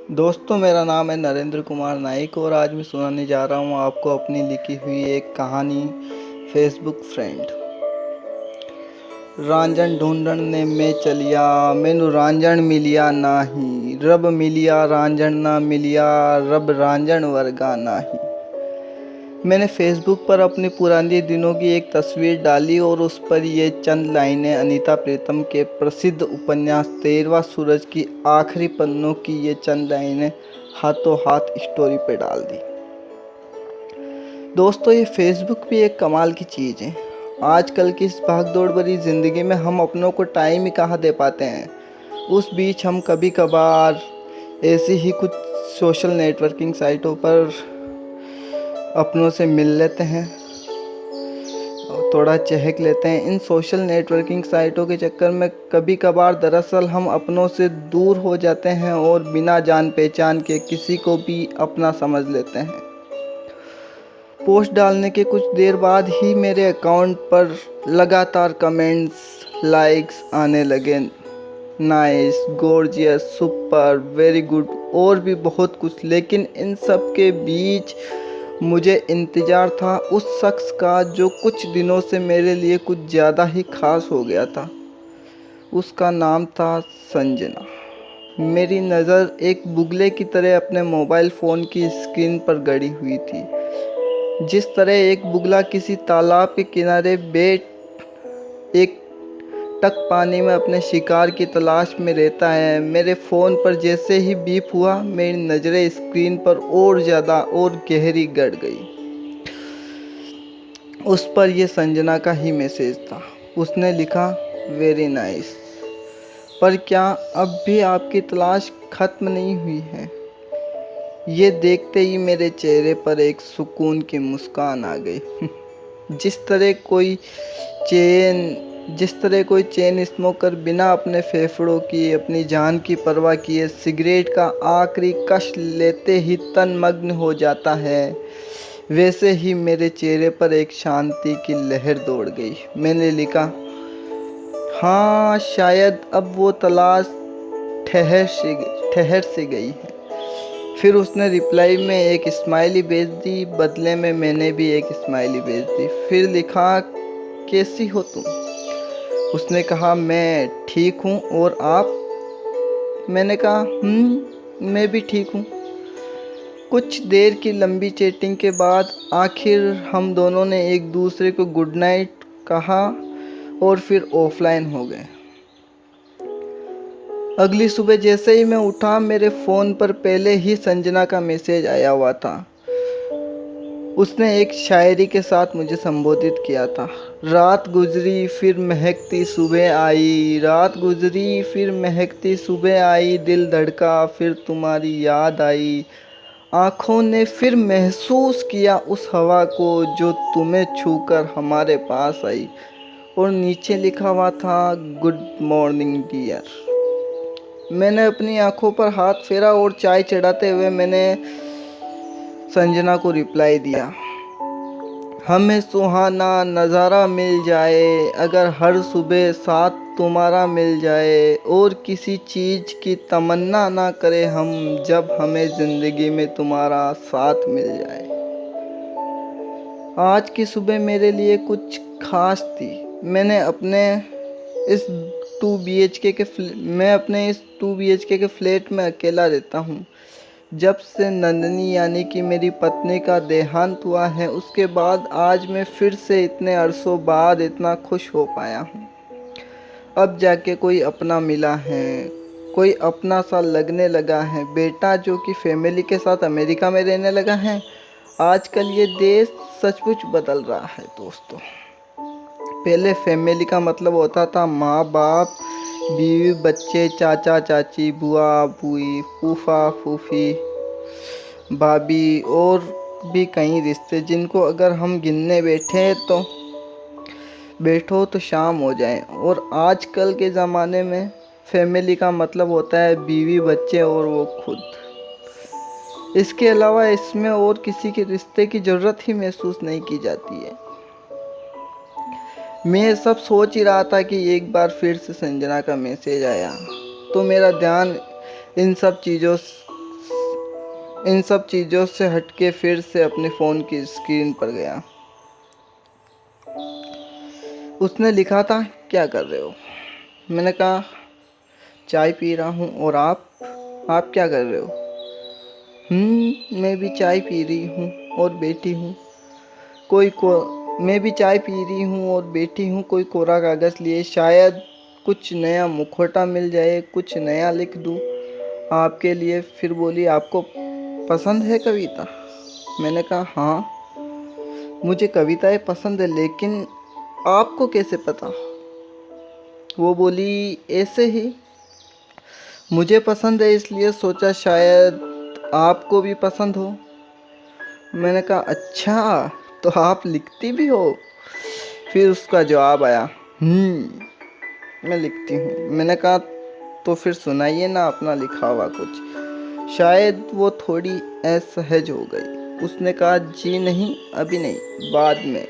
दोस्तों, मेरा नाम है नरेंद्र कुमार नाइक और आज मैं सुनाने जा रहा हूँ आपको अपनी लिखी हुई एक कहानी फेसबुक फ्रेंड। रांझण ढूंढण ने मैं चलिया, मैनू रांझण मिलिया नाही। रब मिलिया रांझण ना मिलिया, रब रांझण वर्गा नाही। मैंने फेसबुक पर अपने पुराने दिनों की एक तस्वीर डाली और उस पर ये चंद लाइनें अनीता प्रीतम के प्रसिद्ध उपन्यास 13वां सूरज की आखिरी पन्नों की ये चंद लाइनें हाथों हाथ स्टोरी पे डाल दी। दोस्तों, ये फेसबुक भी एक कमाल की चीज़ है। आजकल की इस भागदौड़ भरी ज़िंदगी में हम अपनों को टाइम ही कहाँ दे पाते हैं। उस बीच हम कभी कभार ऐसी ही कुछ सोशल नेटवर्किंग साइटों पर अपनों से मिल लेते हैं, थोड़ा चहक लेते हैं। इन सोशल नेटवर्किंग साइटों के चक्कर में कभी कभार दरअसल हम अपनों से दूर हो जाते हैं और बिना जान पहचान के किसी को भी अपना समझ लेते हैं। पोस्ट डालने के कुछ देर बाद ही मेरे अकाउंट पर लगातार कमेंट्स, लाइक्स आने लगे। Nice, gorgeous, super, very good और भी बहुत कुछ। लेकिन इन सब के बीच मुझे इंतज़ार था उस शख्स का जो कुछ दिनों से मेरे लिए कुछ ज़्यादा ही खास हो गया था। उसका नाम था संजना। मेरी नज़र एक बुगले की तरह अपने मोबाइल फ़ोन की स्क्रीन पर गड़ी हुई थी। जिस तरह एक बुगला किसी तालाब के किनारे बैठ एक टक पानी में अपने शिकार की तलाश में रहता है, मेरे फ़ोन पर जैसे ही बीप हुआ मेरी नज़रें स्क्रीन पर और ज़्यादा और गहरी गड़ गई। उस पर यह संजना का ही मैसेज था। उसने लिखा, वेरी नाइस, पर क्या अब भी आपकी तलाश खत्म नहीं हुई है? ये देखते ही मेरे चेहरे पर एक सुकून की मुस्कान आ गई। जिस तरह कोई चेन स्मोकर बिना अपने फेफड़ों की, अपनी जान की परवाह किए सिगरेट का आखिरी कश लेते ही तन्मग्न हो जाता है, वैसे ही मेरे चेहरे पर एक शांति की लहर दौड़ गई। मैंने लिखा, हाँ, शायद अब वो तलाश ठहर सी गई है। फिर उसने रिप्लाई में एक स्माइली भेज दी, बदले में मैंने भी एक स्माइली भेज दी। फिर लिखा, कैसी हो तुम? उसने कहा, मैं ठीक हूँ, और आप? मैंने कहा, मैं भी ठीक हूँ। कुछ देर की लंबी चैटिंग के बाद आखिर हम दोनों ने एक दूसरे को गुड नाइट कहा और फिर ऑफलाइन हो गए। अगली सुबह जैसे ही मैं उठा, मेरे फ़ोन पर पहले ही संजना का मैसेज आया हुआ था। उसने एक शायरी के साथ मुझे संबोधित किया था। रात गुजरी फिर महकती सुबह आई, रात गुजरी फिर महकती सुबह आई, दिल धड़का फिर तुम्हारी याद आई, आँखों ने फिर महसूस किया उस हवा को जो तुम्हें छूकर हमारे पास आई। और नीचे लिखा हुआ था, गुड मॉर्निंग डियर। मैंने अपनी आंखों पर हाथ फेरा और चाय चढ़ाते हुए मैंने संजना को रिप्लाई दिया, हमें सुहाना नज़ारा मिल जाए अगर हर सुबह साथ तुम्हारा मिल जाए, और किसी चीज़ की तमन्ना ना करे हम जब हमें ज़िंदगी में तुम्हारा साथ मिल जाए। आज की सुबह मेरे लिए कुछ खास थी। इस 2 BHK के फ्लैट में अकेला रहता हूँ। जब से नंदनी यानी कि मेरी पत्नी का देहांत हुआ है, उसके बाद आज मैं फिर से इतने अरसों बाद इतना खुश हो पाया हूँ। अब जाके कोई अपना मिला है, कोई अपना सा लगने लगा है। बेटा जो कि फैमिली के साथ अमेरिका में रहने लगा है। आजकल ये देश सचमुच बदल रहा है दोस्तों। पहले फैमिली का मतलब होता था माँ बाप, बीवी बच्चे, चाचा चाची, बुआ बुई, फूफा फूफी, भाभी और भी कई रिश्ते जिनको अगर हम गिनने बैठो तो शाम हो जाए। और आजकल के ज़माने में फैमिली का मतलब होता है बीवी बच्चे और वो खुद। इसके अलावा इसमें और किसी के रिश्ते की ज़रूरत ही महसूस नहीं की जाती है। मैं सब सोच ही रहा था कि एक बार फिर से संजना का मैसेज आया तो मेरा ध्यान इन सब चीज़ों इन सब चीज़ों से हटके फिर से अपने फ़ोन की स्क्रीन पर गया। उसने लिखा था, क्या कर रहे हो? मैंने कहा, चाय पी रहा हूँ। और आप क्या कर रहे हो? मैं भी चाय पी रही हूँ और बैठी हूँ। मैं भी चाय पी रही हूँ और बैठी हूँ, कोई कोरा कागज़ लिए, शायद कुछ नया मुखौटा मिल जाए, कुछ नया लिख दूँ आपके लिए। फिर बोली, आपको पसंद है कविता? मैंने कहा, हाँ मुझे कविताएं पसंद है, लेकिन आपको कैसे पता? वो बोली, ऐसे ही, मुझे पसंद है इसलिए सोचा शायद आपको भी पसंद हो। मैंने कहा, अच्छा तो आप लिखती भी हो? फिर उसका जवाब आया, मैं लिखती हूँ। मैंने कहा, तो फिर सुनाइए ना अपना लिखा हुआ कुछ। शायद वो थोड़ी असहज हो गई। उसने कहा, जी नहीं, अभी नहीं, बाद में।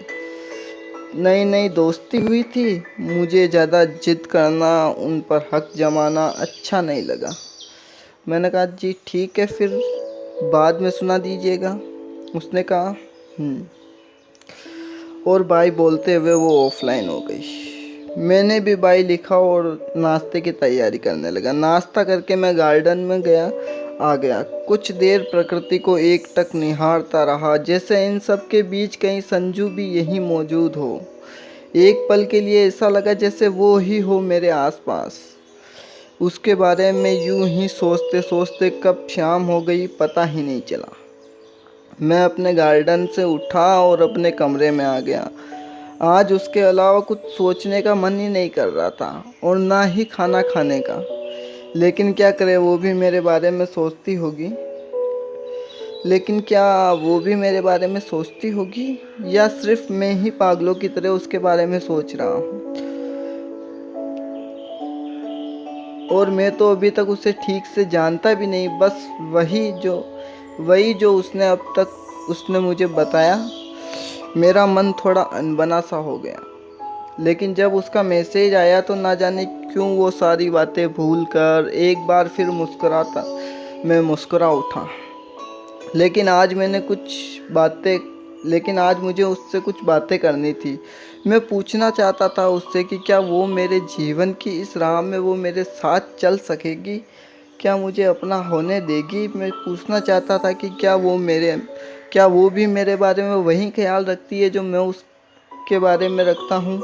नई नई दोस्ती हुई थी, मुझे ज़्यादा जिद करना, उन पर हक जमाना अच्छा नहीं लगा। मैंने कहा, जी ठीक है, फिर बाद में सुना दीजिएगा। उसने कहा, और बाय बोलते हुए वो ऑफलाइन हो गई। मैंने भी बाय लिखा और नाश्ते की तैयारी करने लगा। नाश्ता करके मैं गार्डन में आ गया। कुछ देर प्रकृति को एकटक निहारता रहा, जैसे इन सब के बीच कहीं संजू भी यहीं मौजूद हो। एक पल के लिए ऐसा लगा जैसे वो ही हो मेरे आसपास। उसके बारे में यूं ही सोचते सोचते कब शाम हो गई पता ही नहीं चला। मैं अपने गार्डन से उठा और अपने कमरे में आ गया। आज उसके अलावा कुछ सोचने का मन ही नहीं कर रहा था और ना ही खाना खाने का। लेकिन क्या करे, वो भी मेरे बारे में सोचती होगी। लेकिन क्या वो भी मेरे बारे में सोचती होगी, या सिर्फ मैं ही पागलों की तरह उसके बारे में सोच रहा हूँ? और मैं तो अभी तक उसे ठीक से जानता भी नहीं, बस वही जो उसने अब तक उसने मुझे बताया। मेरा मन थोड़ा अनबना सा हो गया। लेकिन जब उसका मैसेज आया तो ना जाने क्यों वो सारी बातें भूल कर एक बार फिर मैं मुस्कुरा उठा। लेकिन आज मुझे उससे कुछ बातें करनी थी। मैं पूछना चाहता था उससे कि क्या वो मेरे जीवन की इस राह में वो मेरे साथ चल सकेगी, क्या मुझे अपना होने देगी। मैं पूछना चाहता था कि क्या वो भी मेरे बारे में वही ख्याल रखती है जो मैं उसके बारे में रखता हूँ।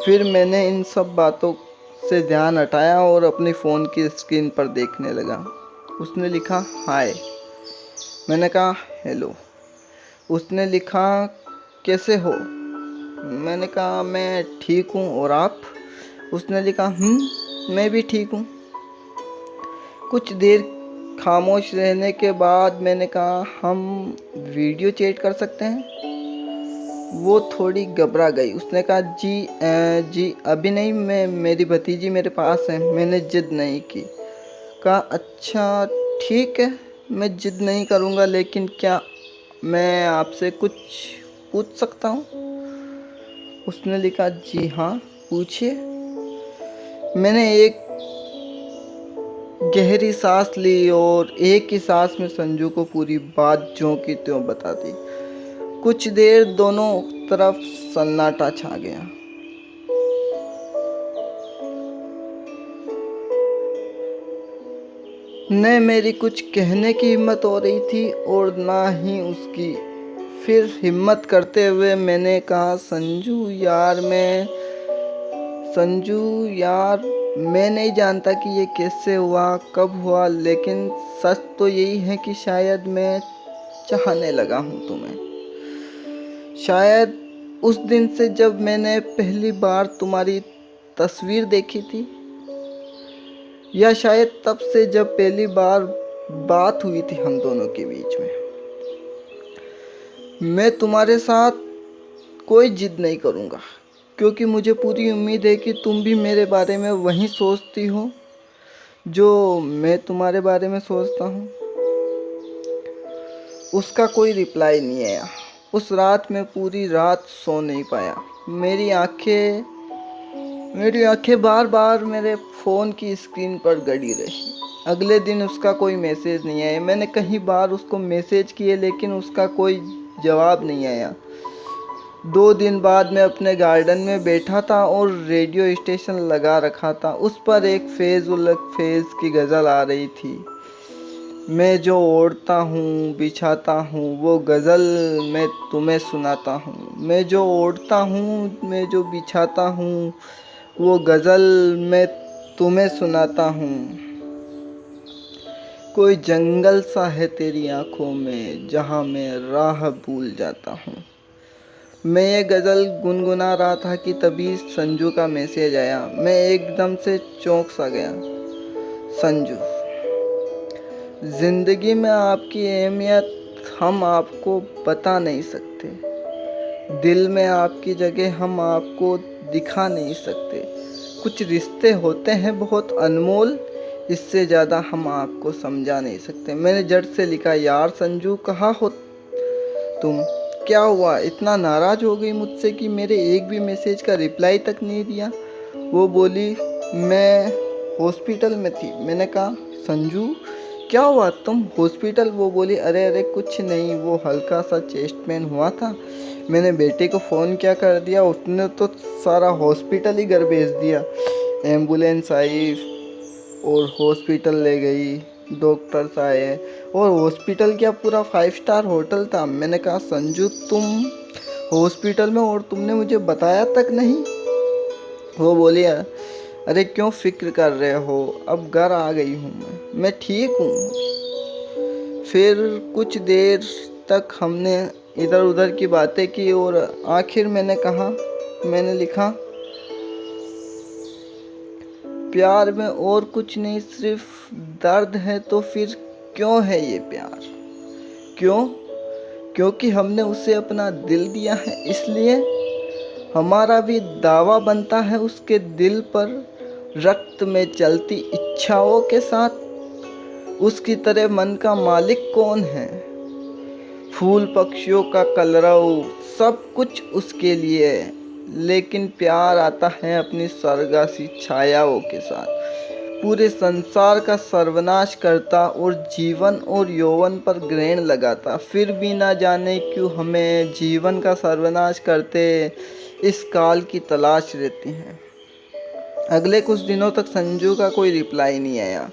फिर मैंने इन सब बातों से ध्यान हटाया और अपनी फ़ोन की स्क्रीन पर देखने लगा। उसने लिखा, हाय। मैंने कहा, हेलो। उसने लिखा, कैसे हो? मैंने कहा, मैं ठीक हूँ, और आप? उसने लिखा, मैं भी ठीक हूँ। कुछ देर खामोश रहने के बाद मैंने कहा, हम वीडियो चैट कर सकते हैं? वो थोड़ी घबरा गई। उसने कहा, जी अभी नहीं, मेरी भतीजी मेरे पास है। मैंने जिद नहीं की। कहा, अच्छा ठीक है, मैं जिद नहीं करूँगा, लेकिन क्या मैं आपसे कुछ पूछ सकता हूँ? उसने लिखा, जी हाँ, पूछिए। मैंने एक गहरी सांस ली और एक ही सांस में संजू को पूरी बात ज्यों की त्यों बता दी। कुछ देर दोनों तरफ सन्नाटा छा गया। न मेरी कुछ कहने की हिम्मत हो रही थी और ना ही उसकी। फिर हिम्मत करते हुए मैंने कहा, संजू यार, मैं नहीं जानता कि ये कैसे हुआ, कब हुआ, लेकिन सच तो यही है कि शायद मैं चाहने लगा हूँ तुम्हें। शायद उस दिन से जब मैंने पहली बार तुम्हारी तस्वीर देखी थी, या शायद तब से जब पहली बार बात हुई थी हम दोनों के बीच में। मैं तुम्हारे साथ कोई जिद नहीं करूँगा, क्योंकि मुझे पूरी उम्मीद है कि तुम भी मेरे बारे में वही सोचती हो जो मैं तुम्हारे बारे में सोचता हूँ। उसका कोई रिप्लाई नहीं आया। उस रात मैं पूरी रात सो नहीं पाया। मेरी आंखें मेरी आंखें बार बार मेरे फ़ोन की स्क्रीन पर गड़ी रही। अगले दिन उसका कोई मैसेज नहीं आया। मैंने कई बार उसको मैसेज किए लेकिन उसका कोई जवाब नहीं आया। 2 दिन बाद मैं अपने गार्डन में बैठा था और रेडियो स्टेशन लगा रखा था। उस पर एक फेज़ उलग फेज़ की गज़ल आ रही थी। मैं जो ओढ़ता हूँ बिछाता हूँ वो गज़ल मैं तुम्हें सुनाता हूँ। मैं जो ओढ़ता हूँ मैं जो बिछाता हूँ वो गज़ल मैं तुम्हें सुनाता हूँ। कोई जंगल सा है तेरी आंखों में जहाँ मैं राह भूल जाता हूँ। मैं ये गज़ल गुनगुना रहा था कि तभी संजू का मैसेज आया। मैं एकदम से चौंक सा गया। संजू, ज़िंदगी में आपकी अहमियत हम आपको बता नहीं सकते। दिल में आपकी जगह हम आपको दिखा नहीं सकते। कुछ रिश्ते होते हैं बहुत अनमोल, इससे ज़्यादा हम आपको समझा नहीं सकते। मैंने जट से लिखा, यार संजू कहाँ हो तुम? क्या हुआ, इतना नाराज़ हो गई मुझसे कि मेरे एक भी मैसेज का रिप्लाई तक नहीं दिया? वो बोली, मैं हॉस्पिटल में थी। मैंने कहा, संजू क्या हुआ, तुम हॉस्पिटल? वो बोली, अरे अरे कुछ नहीं, वो हल्का सा चेस्ट पेन हुआ था। मैंने बेटे को फ़ोन क्या कर दिया, उसने तो सारा हॉस्पिटल ही घर भेज दिया। एम्बुलेंस आई और हॉस्पिटल ले गई, डॉक्टर्स आए और हॉस्पिटल क्या पूरा 5 स्टार होटल था। मैंने कहा, संजू तुम हॉस्पिटल में और तुमने मुझे बताया तक नहीं? वो बोली, अरे क्यों फ़िक्र कर रहे हो, अब घर आ गई हूँ मैं ठीक हूँ। फिर कुछ देर तक हमने इधर उधर की बातें की और आखिर मैंने लिखा, प्यार में और कुछ नहीं सिर्फ दर्द है, तो फिर क्यों है ये प्यार? क्यों? क्योंकि हमने उसे अपना दिल दिया है, इसलिए हमारा भी दावा बनता है उसके दिल पर। रक्त में चलती इच्छाओं के साथ उसकी तरह मन का मालिक कौन है? फूल पक्षियों का कलरव सब कुछ उसके लिए है, लेकिन प्यार आता है अपनी स्वर्गा सी छायाओं के साथ, पूरे संसार का सर्वनाश करता और जीवन और यौवन पर ग्रहण लगाता। फिर भी ना जाने क्यों हमें जीवन का सर्वनाश करते इस काल की तलाश रहती है। अगले कुछ दिनों तक संजू का कोई रिप्लाई नहीं आया।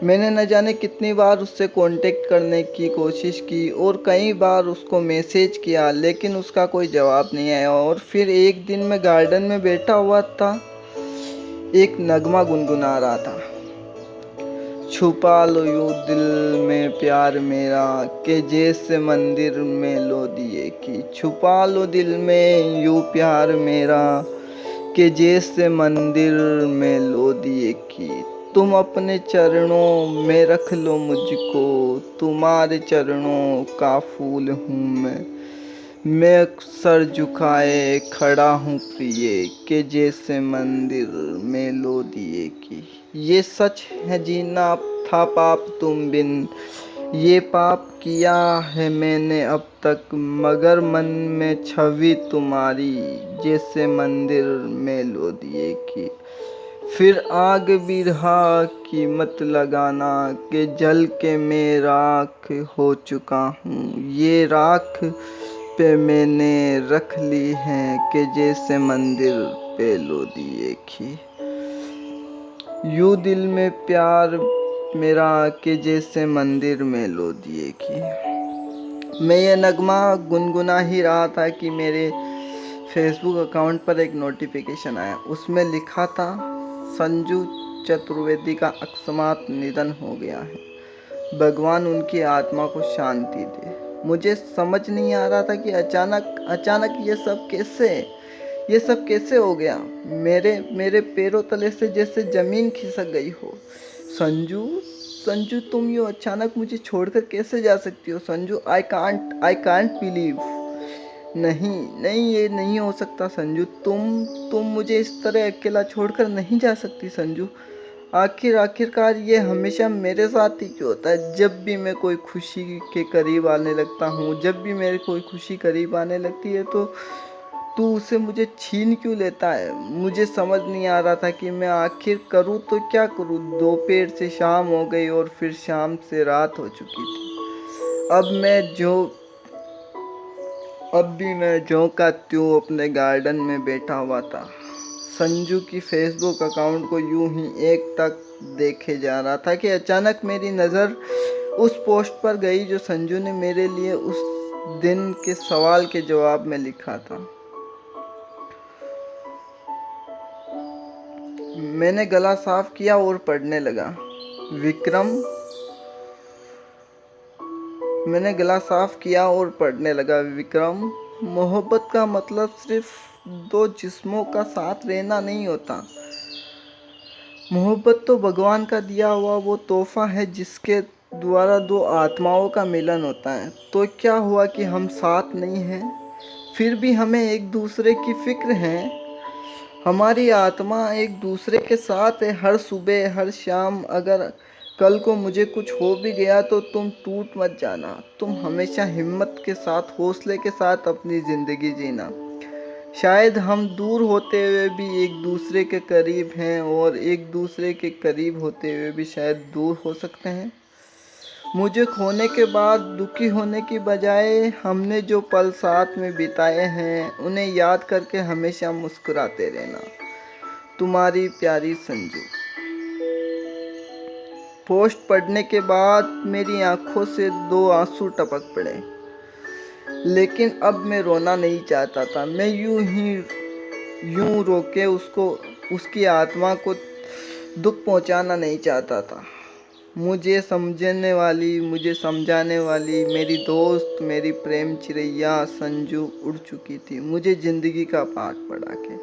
मैंने न जाने कितनी बार उससे कांटेक्ट करने की कोशिश की और कई बार उसको मैसेज किया, लेकिन उसका कोई जवाब नहीं आया। और फिर एक दिन मैं गार्डन में बैठा हुआ था, एक नगमा गुनगुना रहा था, छुपा लो यूं दिल में प्यार मेरा के जैसे मंदिर में लो दिए की। छुपा लो दिल में यूं प्यार मेरा के जैसे मंदिर में लो दिए की। तुम अपने चरणों में रख लो मुझको, तुम्हारे चरणों का फूल हूँ मैं सर झुकाए खड़ा हूँ प्रिय के जैसे मंदिर में लो दिए की। ये सच है जीना था पाप तुम बिन, ये पाप किया है मैंने अब तक, मगर मन में छवि तुम्हारी जैसे मंदिर में लो दिए की। फिर आग बिरहा की मत लगाना कि जल के मैं राख हो चुका हूँ, ये राख पे मैंने रख ली है कि जैसे मंदिर पे लो दिए की। यूं दिल में प्यार मेरा के जैसे मंदिर में लो दिए की। मैं ये नगमा गुनगुना ही रहा था कि मेरे फेसबुक अकाउंट पर एक नोटिफिकेशन आया। उसमें लिखा था, संजू चतुर्वेदी का अकस्मात निधन हो गया है, भगवान उनकी आत्मा को शांति दे। मुझे समझ नहीं आ रहा था कि अचानक ये सब कैसे हो गया। मेरे पैरों तले से जैसे ज़मीन खिसक गई हो। संजू संजू तुम यूँ अचानक मुझे छोड़कर कैसे जा सकती हो? Sanju, I can't believe. नहीं नहीं, ये नहीं हो सकता संजू। तुम मुझे इस तरह अकेला छोड़कर नहीं जा सकती संजू। आखिरकार ये हमेशा मेरे साथ ही क्यों होता है? जब भी मैं कोई खुशी के करीब आने लगता हूँ, जब भी मेरी कोई खुशी करीब आने लगती है, तो तू उसे मुझे छीन क्यों लेता है? मुझे समझ नहीं आ रहा था कि मैं आखिर करूँ तो क्या करूँ। दोपहर से शाम हो गई और फिर शाम से रात हो चुकी थी। अब भी मैं ज्यों का त्यों अपने गार्डन में बैठा हुआ था। संजू की फेसबुक अकाउंट को यूं ही एक टक देखे जा रहा था कि अचानक मेरी नज़र उस पोस्ट पर गई जो संजू ने मेरे लिए उस दिन के सवाल के जवाब में लिखा था। मैंने गला साफ किया और पढ़ने लगा। विक्रम मैंने गला साफ किया और पढ़ने लगा। विक्रम, मोहब्बत का मतलब सिर्फ दो जिस्मों का साथ रहना नहीं होता। मोहब्बत तो भगवान का दिया हुआ वो तोहफा है जिसके द्वारा दो आत्माओं का मिलन होता है। तो क्या हुआ कि हम साथ नहीं हैं, फिर भी हमें एक दूसरे की फिक्र है। हमारी आत्मा एक दूसरे के साथ है, हर सुबह हर शाम। अगर कल को मुझे कुछ हो भी गया तो तुम टूट मत जाना। तुम हमेशा हिम्मत के साथ, हौसले के साथ अपनी ज़िंदगी जीना। शायद हम दूर होते हुए भी एक दूसरे के करीब हैं और एक दूसरे के करीब होते हुए भी शायद दूर हो सकते हैं। मुझे खोने के बाद दुखी होने की बजाय हमने जो पल साथ में बिताए हैं उन्हें याद करके हमेशा मुस्कुराते रहना। तुम्हारी प्यारी संजू। पोस्ट पढ़ने के बाद मेरी आंखों से दो आंसू टपक पड़े, लेकिन अब मैं रोना नहीं चाहता था। मैं यूं रोके उसकी आत्मा को दुख पहुंचाना नहीं चाहता था। मुझे समझाने वाली मेरी दोस्त, मेरी प्रेम चिरैया संजू उड़ चुकी थी, मुझे ज़िंदगी का पाठ पढ़ा के।